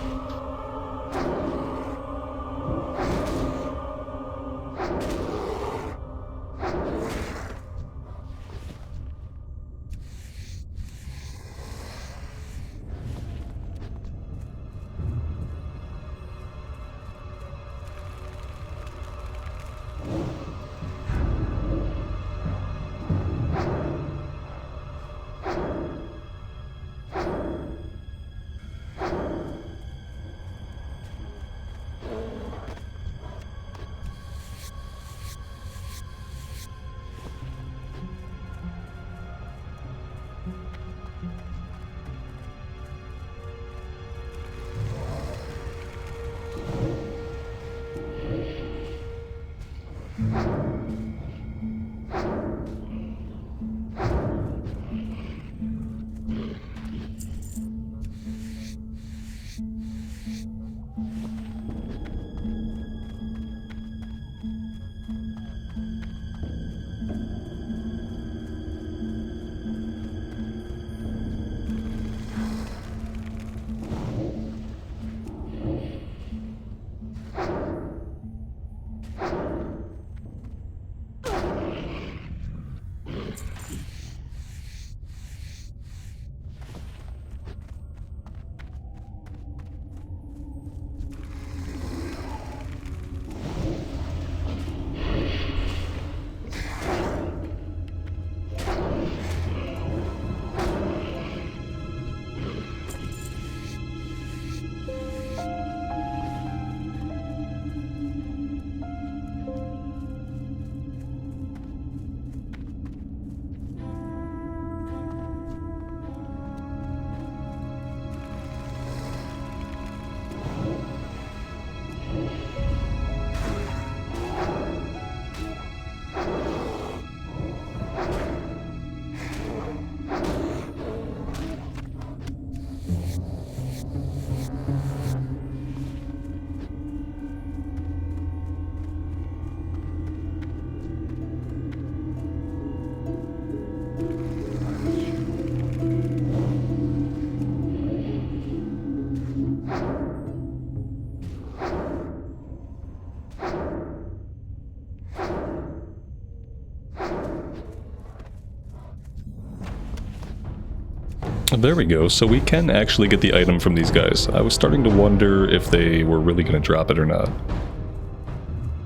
There we go, so we can actually get the item from these guys. I was starting to wonder if they were really going to drop it or not.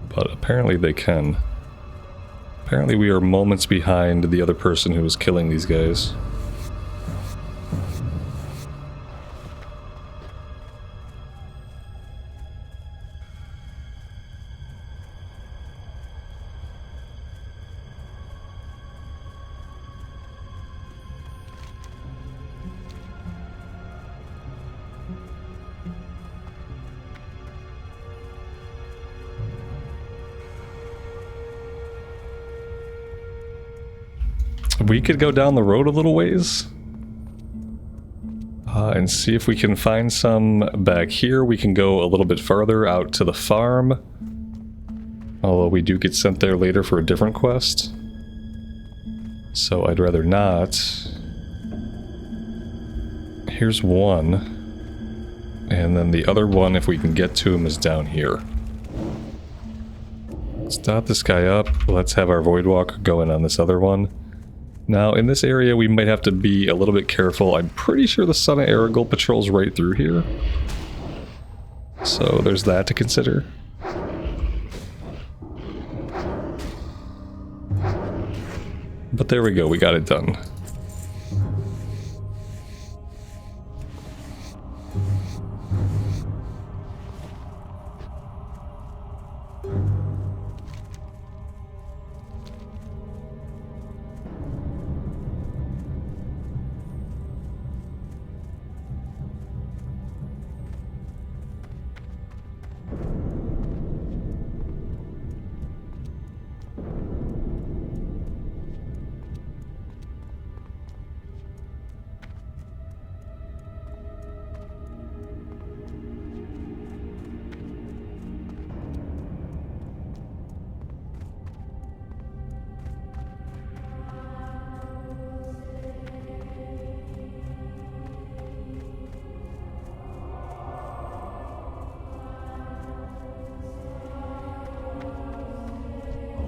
But apparently they can. Apparently we are moments behind the other person who was killing these guys. We could go down the road a little ways and see if we can find some back here. We can go a little bit farther out to the farm, although we do get sent there later for a different quest, so I'd rather not. Here's one, and then the other one, if we can get to him, is down here. Let's dot this guy up. Let's have our Voidwalker go in on this other one. Now, in this area, we might have to be a little bit careful. I'm pretty sure the Son of Aragul patrols right through here. So there's that to consider. But there we go, we got it done.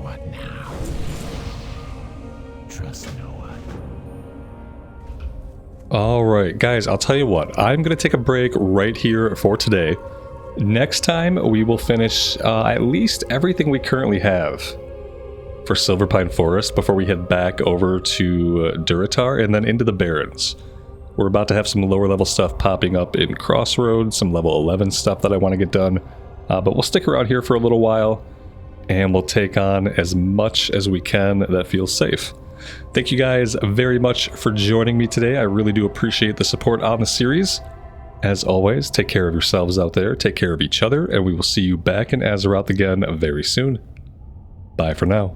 What now? Trust no one. Alright, guys, I'll tell you what. I'm going to take a break right here for today. Next time, we will finish at least everything we currently have for Silverpine Forest before we head back over to Durotar and then into the Barrens. We're about to have some lower level stuff popping up in Crossroads, some level 11 stuff that I want to get done. But we'll stick around here for a little while, and we'll take on as much as we can that feels safe. Thank you guys very much for joining me today. I really do appreciate the support on the series. As always, take care of yourselves out there, take care of each other, and we will see you back in Azeroth again very soon. Bye for now.